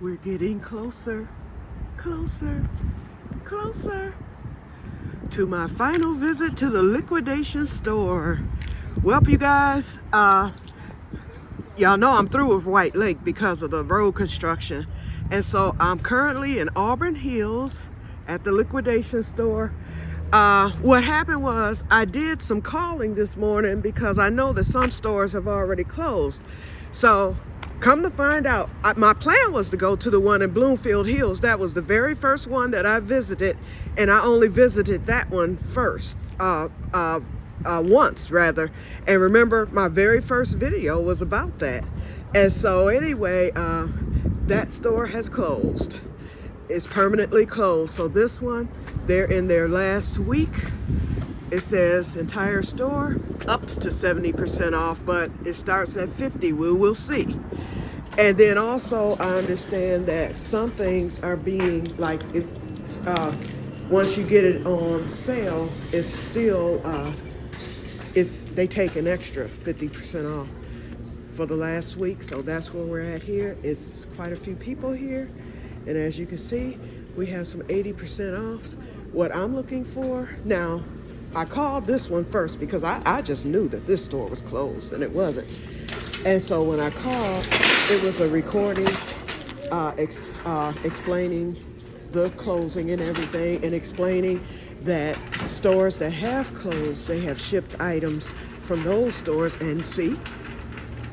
We're getting closer, closer, closer to my final visit to the liquidation store. Well, you guys, y'all know I'm through with White Lake because of the road construction. And so I'm currently in Auburn Hills at the liquidation store. What happened was I did some calling this morning because I know that some stores have already closed. So come to find out, my plan was to go to the one in Bloomfield Hills. That was the very first one that I visited, and I only visited that one first. Once rather. And remember, my very first video was about that. And so anyway, that store has closed. It's permanently closed. So this one, they're in their last week. It says entire store up to 70% off, but it starts at 50. We will see. And then also I understand that some things are being, like, if once you get it on sale, it's still they take an extra 50% off for the last week. So that's where we're at here. It's quite a few people here, and as you can see, we have some 80% offs. What I'm looking for now, I called this one first because I just knew that this store was closed, and it wasn't. And so when I called, it was a recording explaining the closing and everything, and explaining that stores that have closed, they have shipped items from those stores. And see,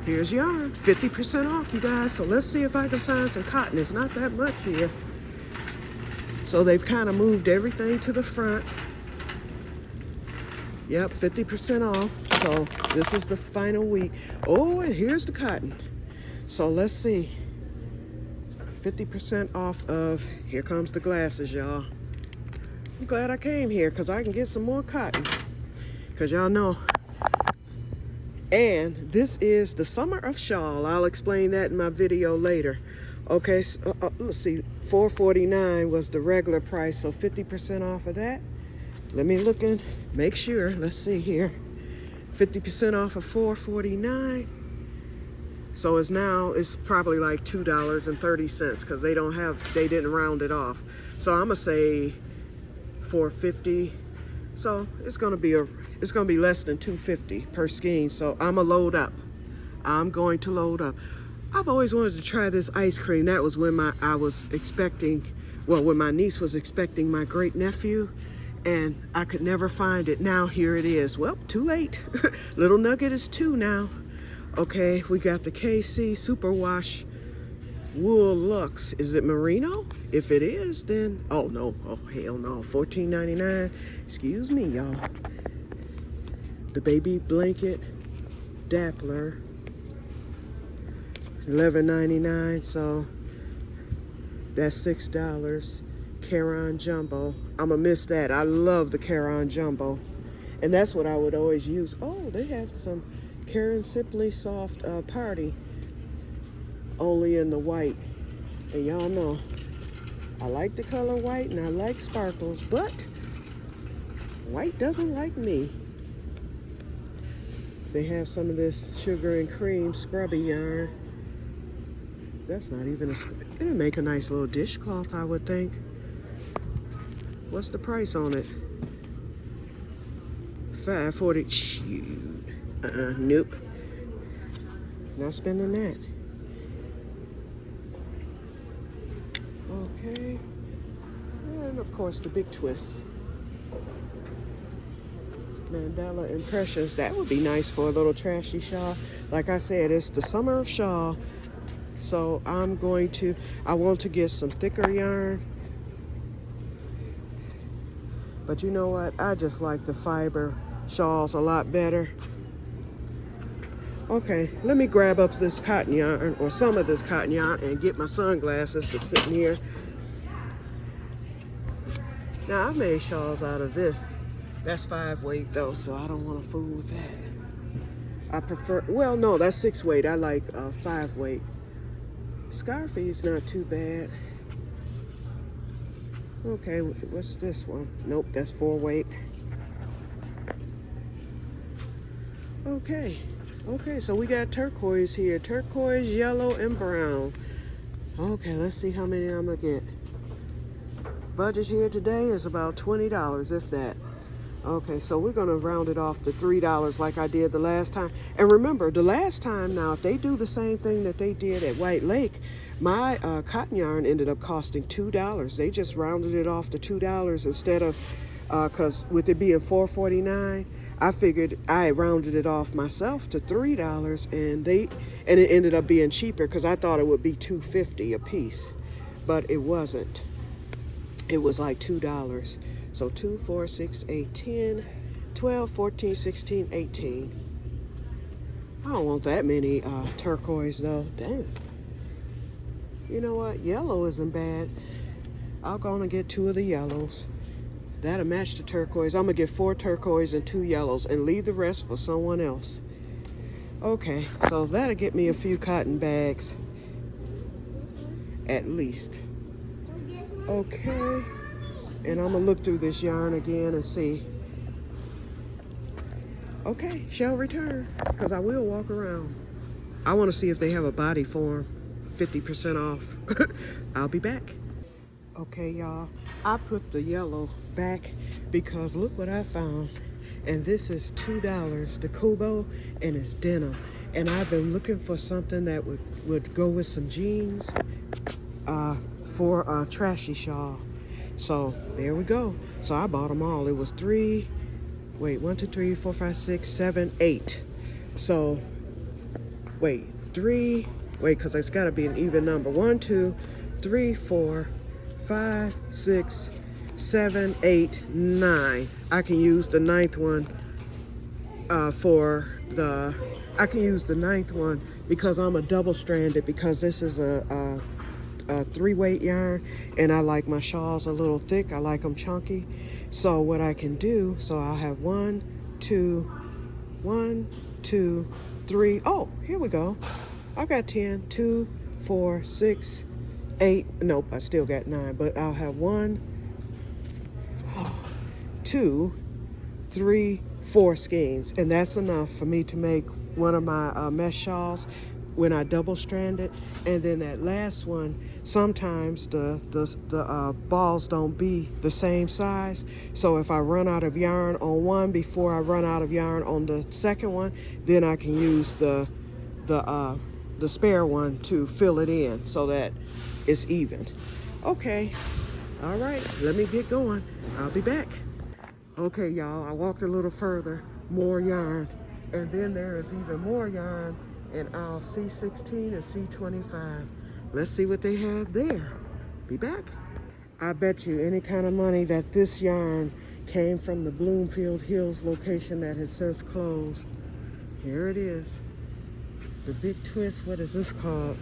here's yarn, 50% off, you guys. So let's see if I can find some cotton. It's not that much here. So they've kind of moved everything to the front. Yep, 50% off. So this is the final week. Oh, and here's the cotton. So let's see. 50% off of, here comes the glasses, y'all. I'm glad I came here because I can get some more cotton. Because y'all know. And this is the summer of shawl. I'll explain that in my video later. Okay, so, let's see. $4.49 was the regular price, so 50% off of that. Let me look and make sure. Let's see here. 50% off of $4.49. So it's probably like $2.30 because they didn't round it off. So I'm gonna say $4.50. So it's gonna be less than $2.50 per skein. So I'm going to load up. I've always wanted to try this ice cream. That was when when my niece was expecting my great nephew, and I could never find it. Now here it is. Well, too late. Little Nugget is 2 now. Okay, we got the KC Superwash Wool Luxe. Is it merino? If it is, then, oh no, oh hell no, $14.99. Excuse me, y'all. The baby blanket Dappler, $11.99. So that's $6. Caron Jumbo. I'ma miss that. I love the Caron Jumbo, and that's what I would always use. Oh, they have some Caron Simply Soft Party, only in the white. And y'all know I like the color white and I like sparkles, but white doesn't like me. They have some of this sugar and cream scrubby yarn. That's not even it'll make a nice little dishcloth, I would think. What's the price on it? $5.40. Shoot. Nope. Not spending that. Okay. And of course the big twist. Mandela Impressions. That would be nice for a little trashy shawl. Like I said, it's the summer of shawl. So I want to get some thicker yarn. But you know what? I just like the fiber shawls a lot better. Okay, let me grab up this cotton yarn, or some of this cotton yarn, and get my sunglasses to sit in here. Now, I made shawls out of this. That's 5 weight though, so I don't want to fool with that. I prefer, well, no, that's 6 weight. I like 5 weight. Scarfie's not too bad. Okay, what's this one? Nope, that's 4 weight. Okay, so we got turquoise here. Turquoise, yellow, and brown. Okay, let's see how many I'm gonna get. Budget here today is about $20, if that. Okay, so we're gonna round it off to $3 like I did the last time. And remember, the last time now, if they do the same thing that they did at White Lake, my cotton yarn ended up costing $2. They just rounded it off to $2 instead of, cause with it being $4.49, I figured I rounded it off myself to $3, and it ended up being cheaper because I thought it would be $2.50 a piece, but it wasn't. It was like $2. So 2, 4, 6, 8, 10, 12, 14, 16, 18. I don't want that many turquoise though. Dang. You know what? Yellow isn't bad. I'll go on and get 2 of the yellows. That'll match the turquoise. I'm gonna get 4 turquoise and 2 yellows and leave the rest for someone else. Okay, so that'll get me a few cotton bags. At least. Okay. And I'm gonna look through this yarn again and see. Okay, shall return, because I will walk around. I want to see if they have a body form, 50% off. I'll be back. Okay, y'all, I put the yellow back because look what I found. And this is $2, the Kubo, and it's denim. And I've been looking for something that would go with some jeans for a trashy shawl. So there we go. So I bought them all. It was 1, 2, 3, 4, 5, 6, 7, 8. So because it's got to be an even number. 1, 2, 3, 4, 5, 6, 7, 8, 9. I can use the 9th one I can use the 9th one because I'm a double-stranded, because this is a 3-weight yarn, and I like my shawls a little thick. I like them chunky. So what I can do, so I'll have 1, 2, 3. Oh, here we go. I got 10, 2, 4, 6, 8. Nope, I still got 9, but I'll have 1, 2, 3, 4 skeins, and that's enough for me to make one of my mesh shawls when I double strand it. And then that last one, sometimes the balls don't be the same size, so if I run out of yarn on one before I run out of yarn on the second one, then I can use the spare one to fill it in so that it's even. Okay, all right, let me get going. I'll be back. Okay, y'all, I walked a little further, more yarn, and then there is even more yarn in aisle C16 and C25. Let's see what they have there. Be back. I bet you any kind of money that this yarn came from the Bloomfield Hills location that has since closed. Here it is. The Big Twist, what is this called?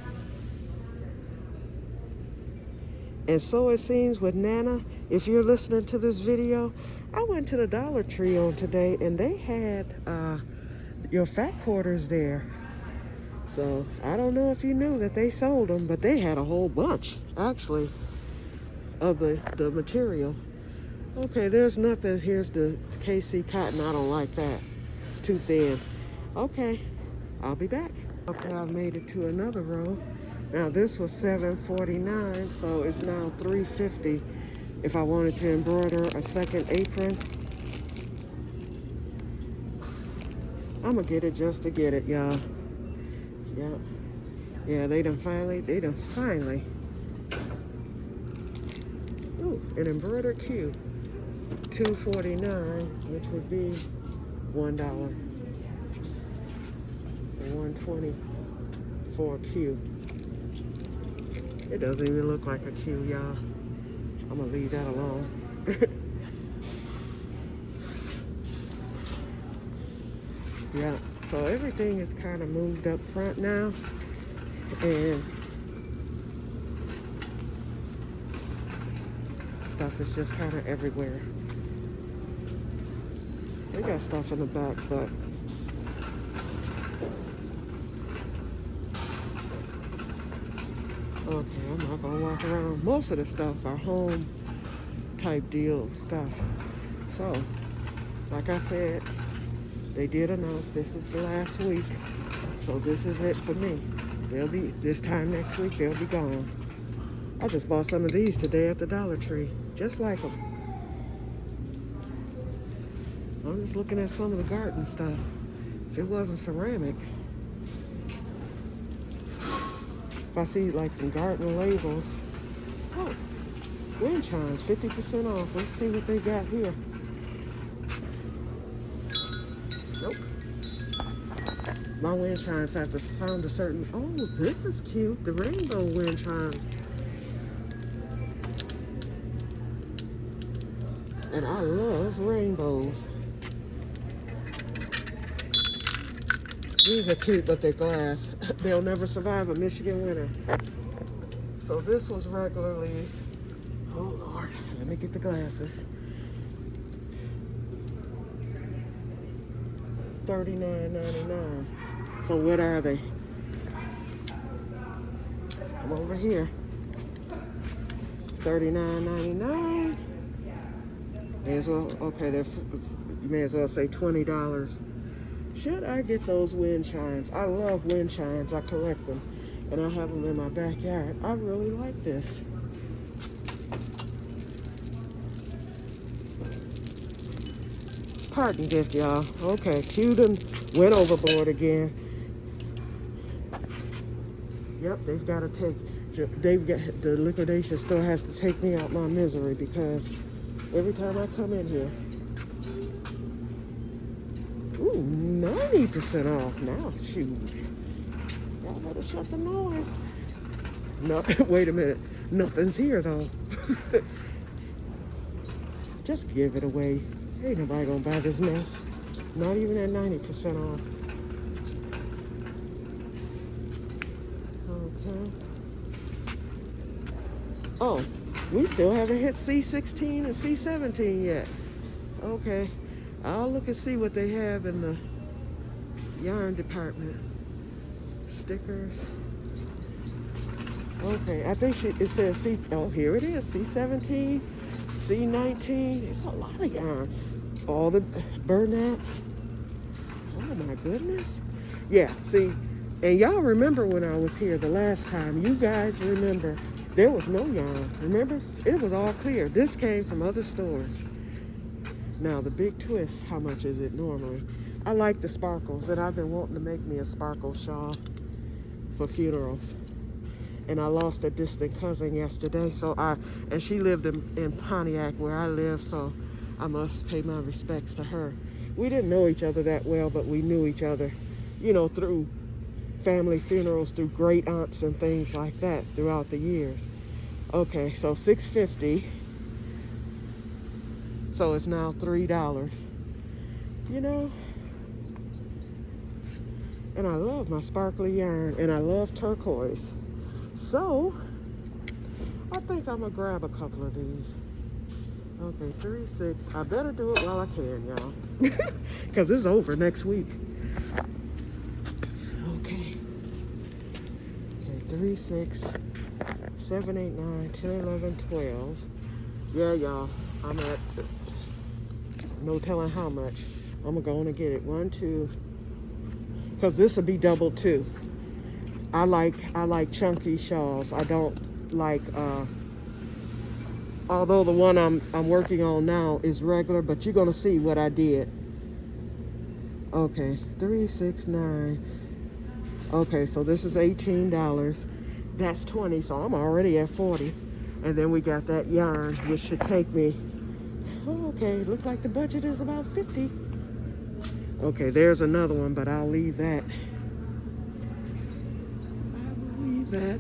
And so it seems with Nana, if you're listening to this video, I went to the Dollar Tree on today and they had your fat quarters there. So I don't know if you knew that they sold them, but they had a whole bunch, actually, of the material. Okay, there's nothing. Here's the KC cotton. I don't like that. It's too thin. Okay, I'll be back. Okay, I've made it to another row. Now this was $7.49, so it's now $3.50 if I wanted to embroider a second apron. I'm gonna get it just to get it, y'all. Yeah, they done finally. Ooh, an embroidered Q, $2.49, which would be $1. $1.20 for a Q. It doesn't even look like a Q, y'all. I'm gonna leave that alone. Yeah, so everything is kind of moved up front now, and stuff is just kind of everywhere. They got stuff in the back, but okay, I'm not gonna walk around. Most of the stuff are home type deal stuff. So, like I said, they did announce this is the last week, so this is it for me. They'll be, this time next week, they'll be gone. I just bought some of these today at the Dollar Tree. Just like them. I'm just looking at some of the garden stuff. If it wasn't ceramic. If I see like some garden labels. Oh, wind chimes, 50% off. Let's see what they got here. Nope. My wind chimes have to sound a certain... Oh, this is cute. The rainbow wind chimes. And I love rainbows. These are cute, but they're glass. They'll never survive a Michigan winter. So this was regularly... Oh, Lord. Let me get the glasses. $39.99. So what are they? Let's come over here. $39.99. May as well, okay, you may as well say $20. Should I get those wind chimes? I love wind chimes. I collect them. And I have them in my backyard. I really like this. Parting gift, y'all. Okay, Q went overboard again. Yep, they've got to take, the liquidation store has to take me out my misery because every time I come in here, ooh, 90% off now, shoot. Y'all better shut the noise. No, wait a minute, nothing's here though. Just give it away. Ain't nobody gonna buy this mess. Not even at 90% off. Okay. Oh, we still haven't hit C16 and C17 yet. Okay. I'll look and see what they have in the yarn department. Stickers. Okay, I think it says C. Oh, here it is. C17, C19. It's a lot of yarn. All the Burnett. Oh my goodness. Yeah, see, and y'all remember when I was here the last time. You guys remember there was no yarn. Remember? It was all clear. This came from other stores. Now the big twist, how much is it normally? I like the sparkles, and I've been wanting to make me a sparkle shawl for funerals. And I lost a distant cousin yesterday, and she lived in Pontiac where I live, so I must pay my respects to her. We didn't know each other that well, but we knew each other, you know, through family funerals, through great aunts and things like that throughout the years. Okay, so $6.50. So it's now $3. You know, and I love my sparkly yarn, and I love turquoise. So I think I'm gonna grab a couple of these. Okay, 3-6. I better do it while I can, y'all, because it's over next week. Okay. Okay, 3-6, 7, 8, 9, 10, 11, 12. Yeah, y'all. I'm at no telling how much. I'm gonna go on and get it. 1, 2. Because this will be double too. I like chunky shawls. I don't like although the one I'm working on now is regular, but you're gonna see what I did. Okay, 3, 6, 9. Okay, so this is $18. That's 20, so I'm already at 40. And then we got that yarn, which should take me. Okay, looks like the budget is about 50. Okay, there's another one, but I'll leave that. I will leave that.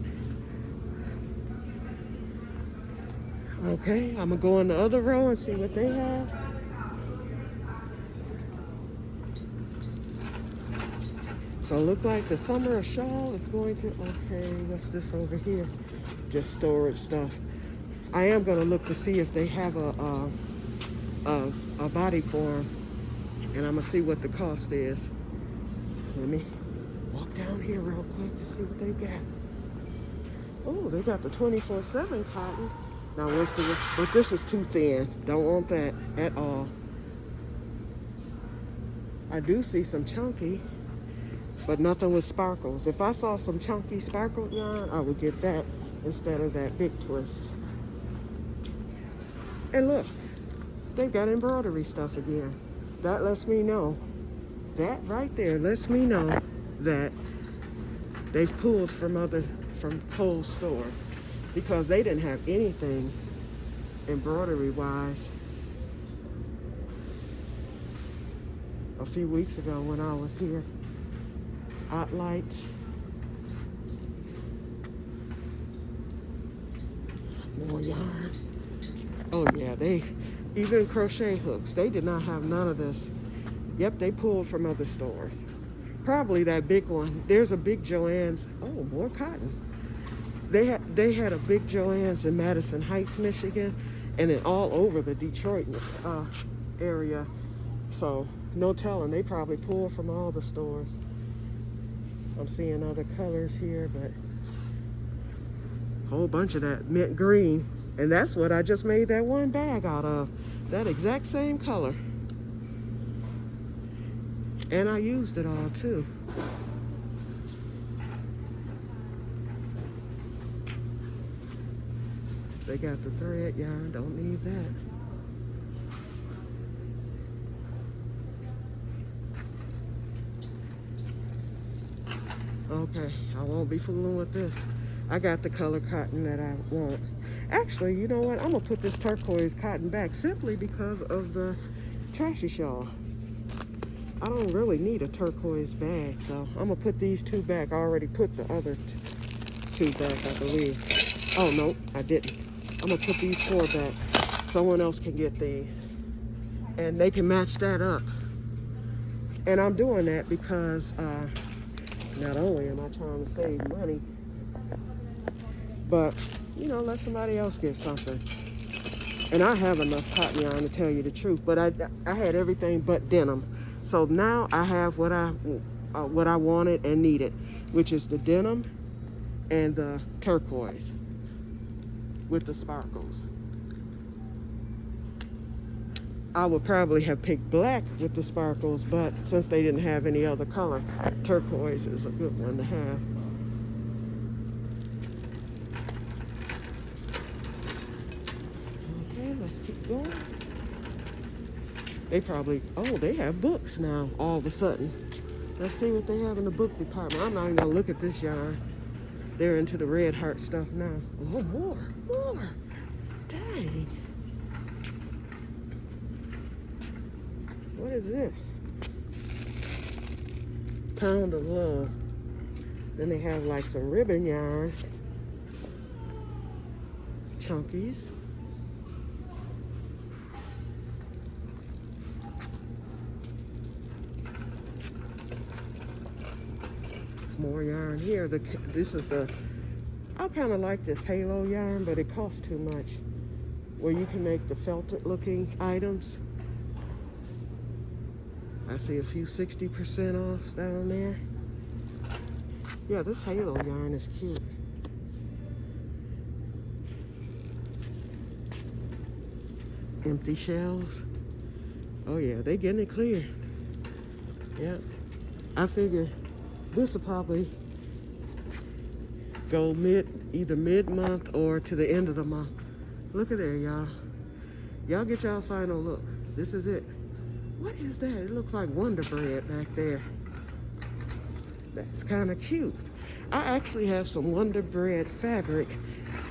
Okay, I'm gonna go in the other row and see what they have. So it look like the summer shawl is going to, okay, what's this over here? Just storage stuff. I am gonna look to see if they have a body form, and I'm gonna see what the cost is. Let me walk down here real quick and see what they got. Oh, they got the 24/7 cotton. Now what's but this is too thin. Don't want that at all. I do see some chunky, but nothing with sparkles. If I saw some chunky sparkle yarn, I would get that. instead of that big twist. And look, they've got embroidery stuff again. That lets me know, that right there lets me know that they've pulled from Kohl's stores, because they didn't have anything embroidery wise a few weeks ago when I was here. Hot lights. More yarn. Oh yeah, even crochet hooks, they did not have none of this. Yep, they pulled from other stores. Probably that big one. There's a big Joann's. Oh, more cotton. They had a big Joann's in Madison Heights, Michigan, and then all over the Detroit area. So no telling, they probably pulled from all the stores. I'm seeing other colors here, but a whole bunch of that mint green. And that's what I just made that one bag out of. That exact same color. And I used it all too. They got the thread yarn, don't need that. Okay, I won't be fooling with this. I got the color cotton that I want. Actually, you know what? I'm gonna put this turquoise cotton back simply because of the trashy shawl. I don't really need a turquoise bag, so I'm gonna put these two back. I already put the other two back, I believe. Oh, no, I didn't. I'm gonna put these 4 back. Someone else can get these. And they can match that up. And I'm doing that because not only am I trying to save money, but, you know, let somebody else get something. And I have enough cotton yarn to tell you the truth, but I had everything but denim. So now I have what I wanted and needed, which is the denim and the turquoise with the sparkles. I would probably have picked black with the sparkles, but since they didn't have any other color, turquoise is a good one to have. Okay, let's keep going. They probably, oh, they have books now all of a sudden. Let's see what they have in the book department. I'm not even gonna look at this yarn. They're into the red heart stuff now. Oh, more. Dang. What is this? Pound of Love. Then they have like some ribbon yarn. Chunkies. More yarn here. This is the, I kind of like this halo yarn, but it costs too much. Where you can make the felted looking items. I see a few 60% offs down there. Yeah, this halo yarn is cute. Empty shells. Oh yeah, they getting it clear. Yeah, I figure this will probably go either mid-month or to the end of the month. Look at there, y'all. Y'all get y'all final look. This is it. What is that? It looks like Wonder Bread back there. That's kind of cute. I actually have some Wonder Bread fabric,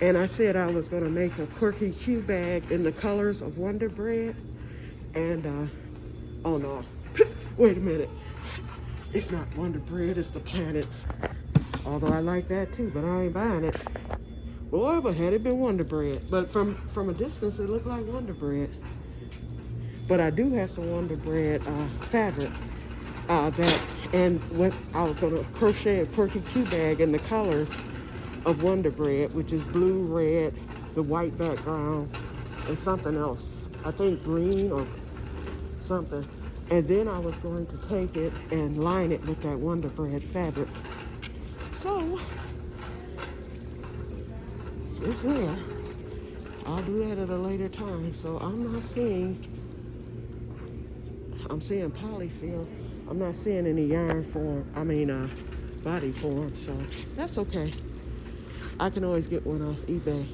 and I said I was gonna make a quirky Q bag in the colors of Wonder Bread. And oh no, wait a minute. It's not Wonder Bread, it's the planets. Although I like that too, but I ain't buying it. Boy, but had it been Wonder Bread. But from a distance, it looked like Wonder Bread. But I do have some Wonder Bread fabric and what I was gonna crochet a quirky Q bag in the colors of Wonder Bread, which is blue, red, the white background, and something else. I think green or something. And then I was going to take it and line it with that Wonder Bread fabric. So, it's there. I'll do that at a later time. So I'm seeing polyfill. I'm not seeing any yarn form, body form, so that's okay. I can always get one off eBay,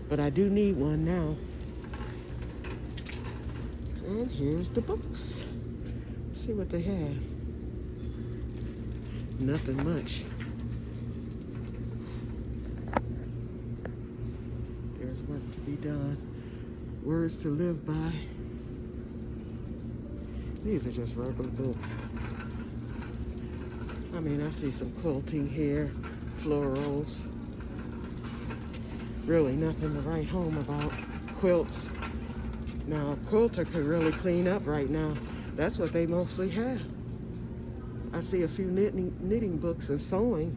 but I do need one now. And here's the books. Let's see what they have. Nothing much. There's work to be done. Words to live by. These are just regular books. I mean, I see some quilting here, florals. Really nothing to write home about. Quilts. Now, a quilter could really clean up right now. That's what they mostly have. I see a few knitting books and sewing.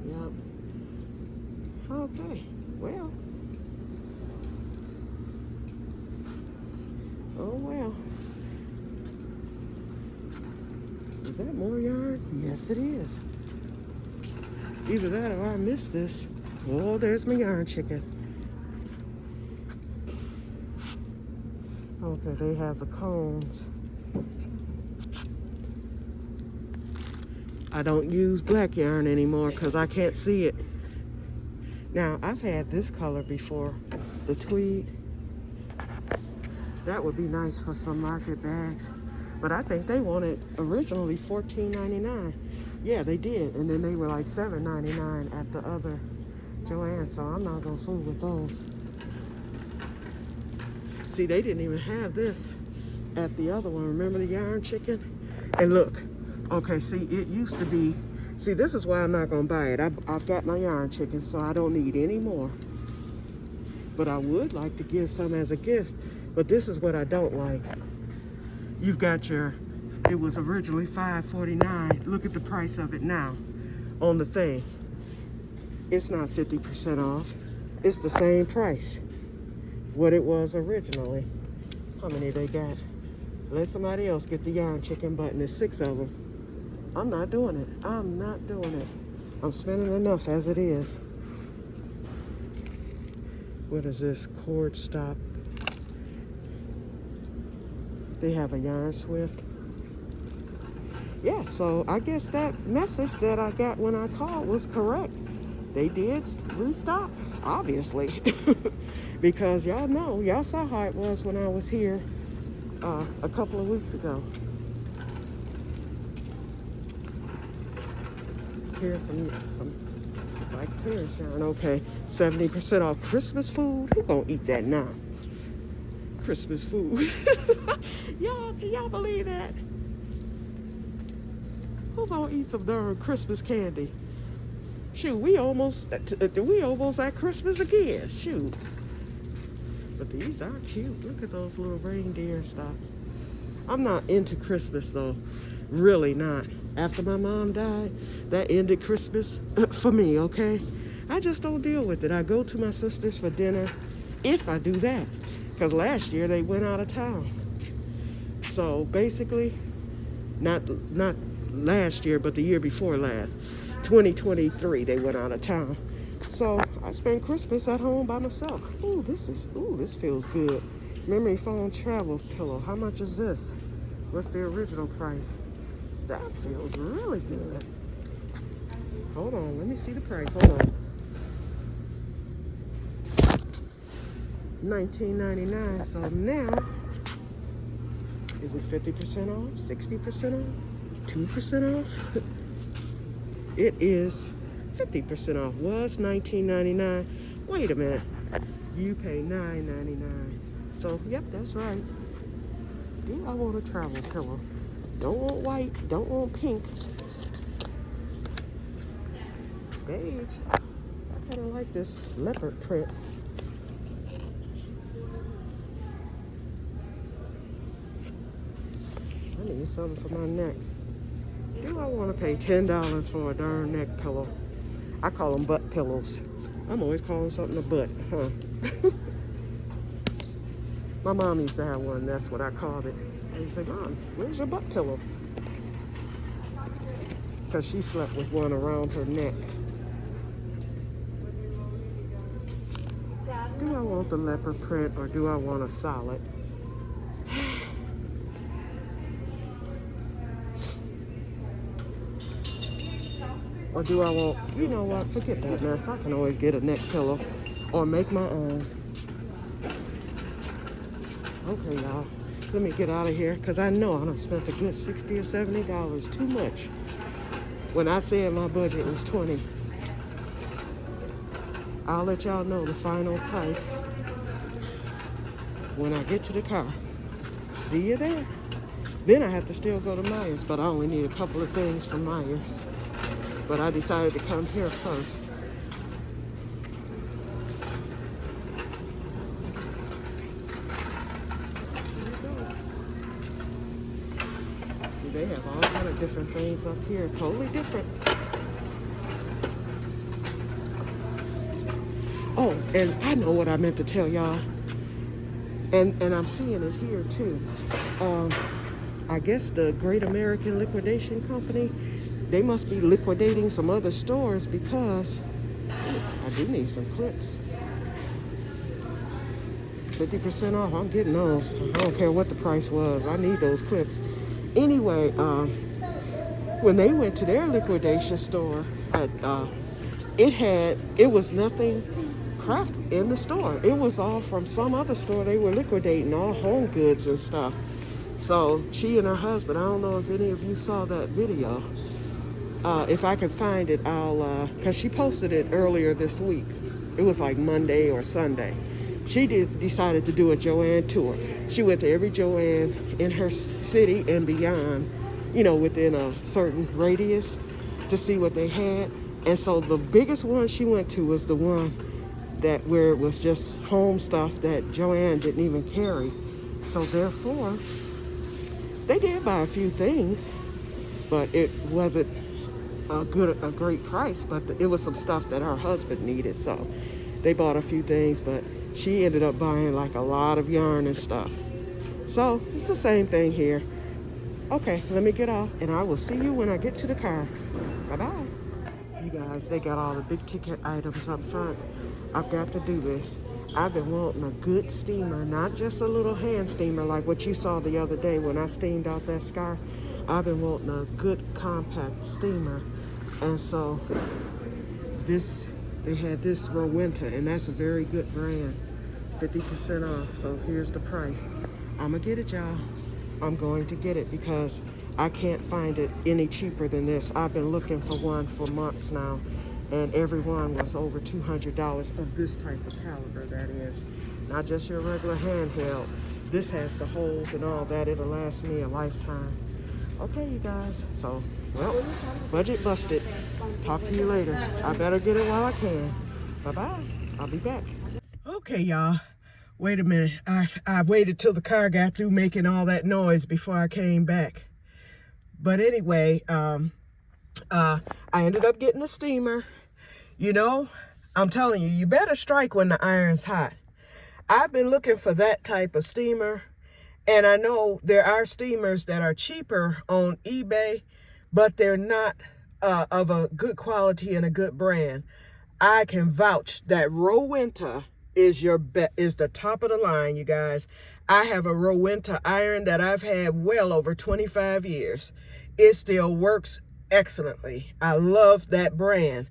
Yep. Okay, well. Oh, well. Is that more yarn? Yes, it is. Either that or I missed this. Oh, there's my yarn chicken. Okay, they have the cones. I don't use black yarn anymore because I can't see it. Now, I've had this color before, the tweed. That would be nice for some market bags. But I think they wanted originally $14.99. Yeah, they did. And then they were like $7.99 at the other Joann, so I'm not going to fool with those. See, they didn't even have this at the other one. Remember the yarn chicken? And look, okay, see, it used to be, see, this is why I'm not going to buy it. I've got my yarn chicken, so I don't need any more. But I would like to give some as a gift. But this is what I don't like. You've got your, it was originally $5.49. Look at the price of it now on the thing. It's not 50% off. It's the same price, what it was originally. How many they got? Let somebody else get the yarn chicken button. There's 6 of them. I'm not doing it. I'm not doing it. I'm spending enough as it is. What is this? Cord stop. They have a yarn swift. Yeah, so I guess that message that I got when I called was correct. They did restock, obviously. Because y'all know, y'all saw how it was when I was here a couple of weeks ago. Here's some like clearance yarn. Okay, 70% off Christmas food. Who gonna eat that now? Christmas food. Y'all, can y'all believe that? Who gonna eat some darn Christmas candy? Shoot, we almost at Christmas again. Shoot. But these are cute. Look at those little reindeer stuff. I'm not into Christmas though. Really not. After my mom died, that ended Christmas for me, okay? I just don't deal with it. I go to my sister's for dinner if I do that. Because last year they went out of town. So basically, not last year, but the year before last, 2023, they went out of town. So I spent Christmas at home by myself. Ooh, this feels good. Memory foam travel pillow. How much is this? What's the original price? That feels really good. Hold on, let me see the price. Hold on. $19.99. So now, is it 50% off? 60% off? 2% off? It is 50% off. Was $19.99. Wait a minute. You pay $9.99. So, yep, that's right. Do I want a travel pillow? Don't want white. Don't want pink. Beige. I kind of like this leopard print. I need something for my neck. Do I want to pay $10 for a darn neck pillow? I call them butt pillows. I'm always calling something a butt, huh? My mom used to have one. That's what I called it. They said, Mom, where's your butt pillow? Because she slept with one around her neck. Do I want the leopard print or do I want a solid? Or do I want, you know what, forget that mess. I can always get a neck pillow or make my own. Okay, y'all, let me get out of here because I know I done spent a good $60 or $70 too much. When I said my budget was 20, I'll let y'all know the final price when I get to the car. See you there. Then I have to still go to Myers, but I only need a couple of things from Myers. But I decided to come here first. See, they have all kind of different things up here, totally different. Oh, and I know what I meant to tell y'all. And I'm seeing it here too. I guess the Great American Liquidation Company, they must be liquidating some other stores because I do need some clips. 50% off, I'm getting those. I don't care what the price was, I need those clips. Anyway, when they went to their liquidation store, it was nothing craft in the store. It was all from some other store they were liquidating, all home goods and stuff. So she and her husband, I don't know if any of you saw that video. If I can find it, I'll, because she posted it earlier this week. It was like Monday or Sunday. She decided to do a Joann tour. She went to every Joann in her city and beyond, you know, within a certain radius to see what they had. And so the biggest one she went to was the one where it was just home stuff that Joann didn't even carry. So therefore, they did buy a few things, but it wasn't a great price, but it was some stuff that her husband needed. So they bought a few things, but she ended up buying like a lot of yarn and stuff. So it's the same thing here. Okay, let me get off and I will see you when I get to the car. Bye-bye. You guys, they got all the big ticket items up front. I've got to do this. I've been wanting a good steamer, not just a little hand steamer like what you saw the other day when I steamed out that scarf. I've been wanting a good compact steamer. And so they had this Rowenta, and that's a very good brand. 50% off, so here's the price. I'm gonna get it, y'all. I'm going to get it because I can't find it any cheaper than this. I've been looking for one for months now, and every one was over $200 of this type of caliber, that is. Not just your regular handheld. This has the holes and all that. It'll last me a lifetime. Okay, you guys. So, well, budget busted. Talk to you later. I better get it while I can. Bye-bye. I'll be back. Okay, y'all. Wait a minute. I waited till the car got through making all that noise before I came back. But anyway, I ended up getting a steamer. You know, I'm telling you, you better strike when the iron's hot. I've been looking for that type of steamer, and I know there are steamers that are cheaper on eBay, but they're not of a good quality and a good brand. I can vouch that Rowenta is the top of the line, you guys. I have a Rowenta iron that I've had well over 25 years. It still works excellently. I love that brand.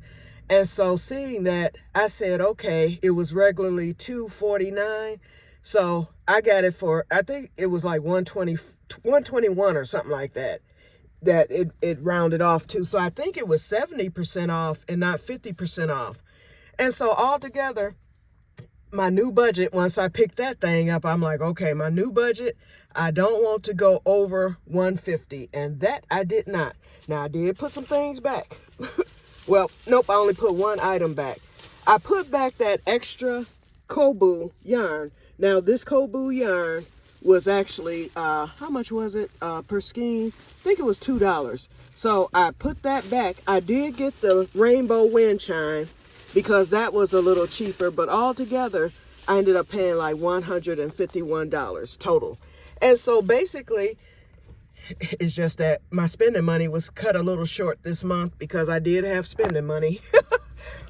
And so seeing that, I said, okay, it was regularly $249. So I got it for, I think it was like $121 or something like that. That it rounded off to. So I think it was 70% off and not 50% off. And so altogether, my new budget, once I picked that thing up, I'm like, okay, my new budget, I don't want to go over $150. And that I did not. Now I did put some things back. Well, nope, I only put one item back. I put back that extra Kobu yarn. Now this Kobu yarn was actually, how much was it per skein? I think it was $2. So I put that back. I did get the rainbow wind chime because that was a little cheaper, but altogether I ended up paying like $151 total. And so basically, it's just that my spending money was cut a little short this month because I did have spending money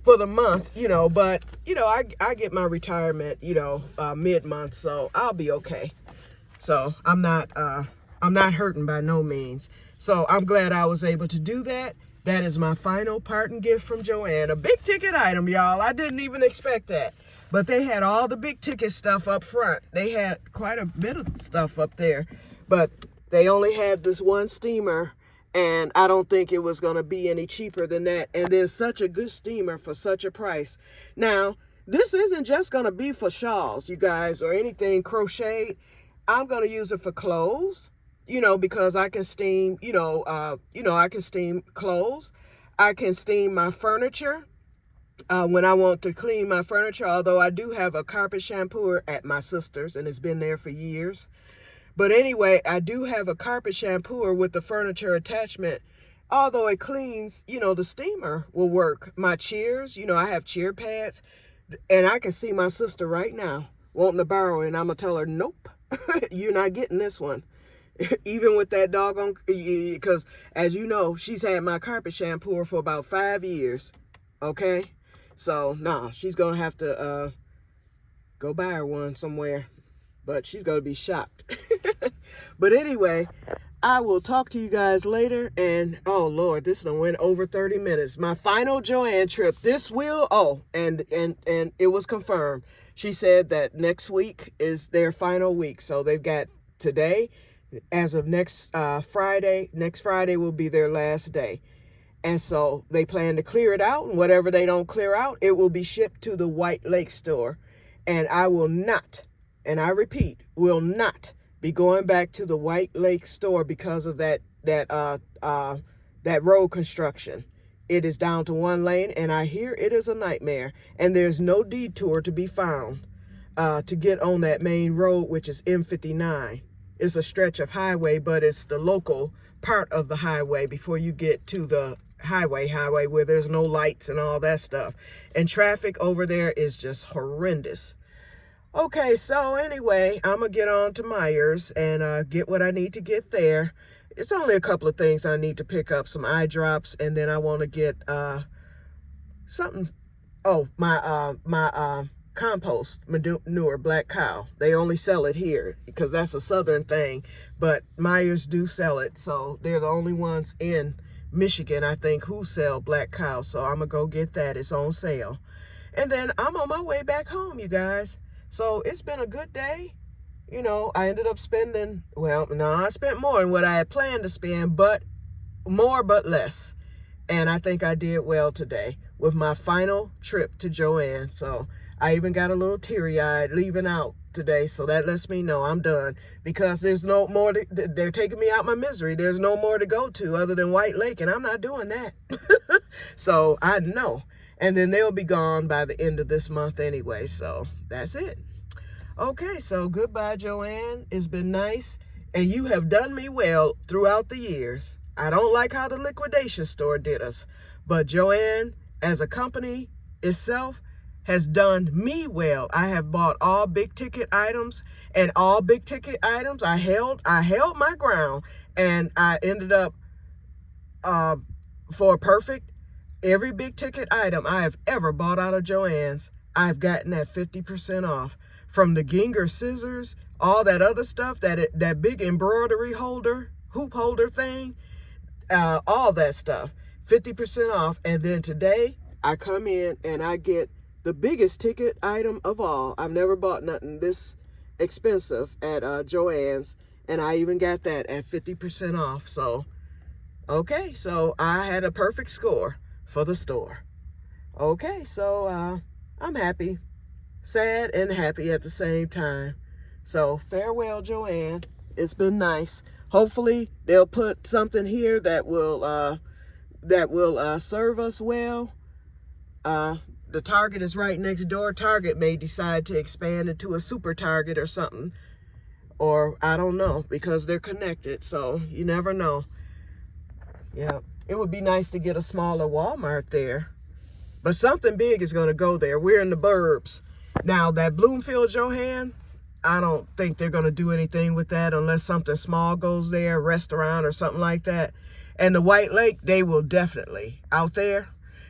for the month, you know, but, you know, I get my retirement, you know, mid-month, so I'll be okay. So I'm not hurting by no means. So I'm glad I was able to do that. That is my final parting gift from Joann. A big ticket item, y'all. I didn't even expect that. But they had all the big ticket stuff up front. They had quite a bit of stuff up there. But they only had this one steamer, and I don't think it was going to be any cheaper than that. And then such a good steamer for such a price. Now, this isn't just going to be for shawls, you guys, or anything crocheted. I'm going to use it for clothes, you know, because I can steam, I can steam clothes. I can steam my furniture when I want to clean my furniture, although I do have a carpet shampooer at my sister's, and it's been there for years. But anyway, I do have a carpet shampooer with the furniture attachment. Although it cleans, the steamer will work. My chairs, I have chair pads. And I can see my sister right now wanting to borrow it, and I'm going to tell her, nope, you're not getting this one. Even with that doggone, because as you know, she's had my carpet shampooer for about 5 years, okay? So, no, she's going to have to go buy her one somewhere, but she's going to be shocked. But anyway, I will talk to you guys later, and oh Lord, this done went over 30 minutes. My final Joann trip, and it was confirmed. She said that next week is their final week. So they've got today, as of next Friday will be their last day. And so they plan to clear it out, and whatever they don't clear out, it will be shipped to the White Lake store. And I will not, and I repeat, will not be going back to the White Lake store because of that road construction. It is down to one lane, and I hear it is a nightmare. And there's no detour to be found to get on that main road, which is M59. It's a stretch of highway, but it's the local part of the highway before you get to the highway where there's no lights and all that stuff. And traffic over there is just horrendous. Okay, so anyway, I'm going to get on to Myers and get what I need to get there. It's only a couple of things I need to pick up, some eye drops, and then I want to get something. Oh, my compost manure, black cow. They only sell it here because that's a southern thing, but Myers do sell it. So they're the only ones in Michigan, I think, who sell black cow. So I'm going to go get that. It's on sale. And then I'm on my way back home, you guys. So it's been a good day. I ended up spending, I spent more than what I had planned to spend, but more but less. And I think I did well today with my final trip to Joann. So I even got a little teary-eyed leaving out today. So that lets me know I'm done, because there's no more, they're taking me out my misery. There's no more to go to other than White Lake, and I'm not doing that. So I know. And then they'll be gone by the end of this month anyway. So that's it. Okay, so goodbye, Joann. It's been nice. And you have done me well throughout the years. I don't like how the liquidation store did us. But Joann, as a company itself, has done me well. I have bought all big ticket items, and all big ticket items, I held my ground. And I ended up for perfect. Every big ticket item I have ever bought out of Joann's, I've gotten at 50% off. From the Ginger scissors, all that other stuff, that big embroidery holder, hoop holder thing, all that stuff, 50% off. And then today, I come in and I get the biggest ticket item of all. I've never bought nothing this expensive at Joann's, and I even got that at 50% off. So, okay, so I had a perfect score for the store. Okay, so I'm happy, sad and happy at the same time. So farewell, Joann. It's been nice. Hopefully they'll put something here that will serve us well. The Target is right next door. Target may decide to expand into a super Target or something, or I don't know, because they're connected. So you never know. Yeah. It would be nice to get a smaller Walmart there. But something big is going to go there. We're in the burbs. Now, that Bloomfield Joann, I don't think they're going to do anything with that unless something small goes there, a restaurant or something like that. And the White Lake, they will definitely, out there,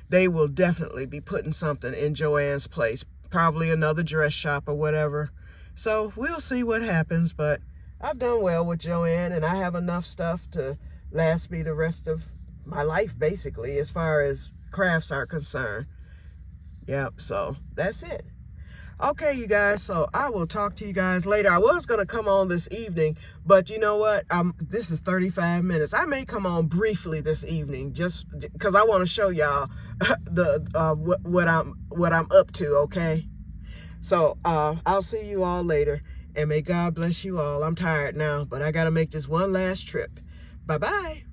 they will definitely be putting something in Joann's place. Probably another dress shop or whatever. So we'll see what happens. But I've done well with Joann, and I have enough stuff to last me the rest of my life, basically, as far as crafts are concerned. Yep, so that's it. Okay, you guys, so I will talk to you guys later. I was going to come on this evening, but you know what? This is 35 minutes. I may come on briefly this evening just because I want to show y'all what I'm up to, okay? So I'll see you all later, and may God bless you all. I'm tired now, but I got to make this one last trip. Bye-bye.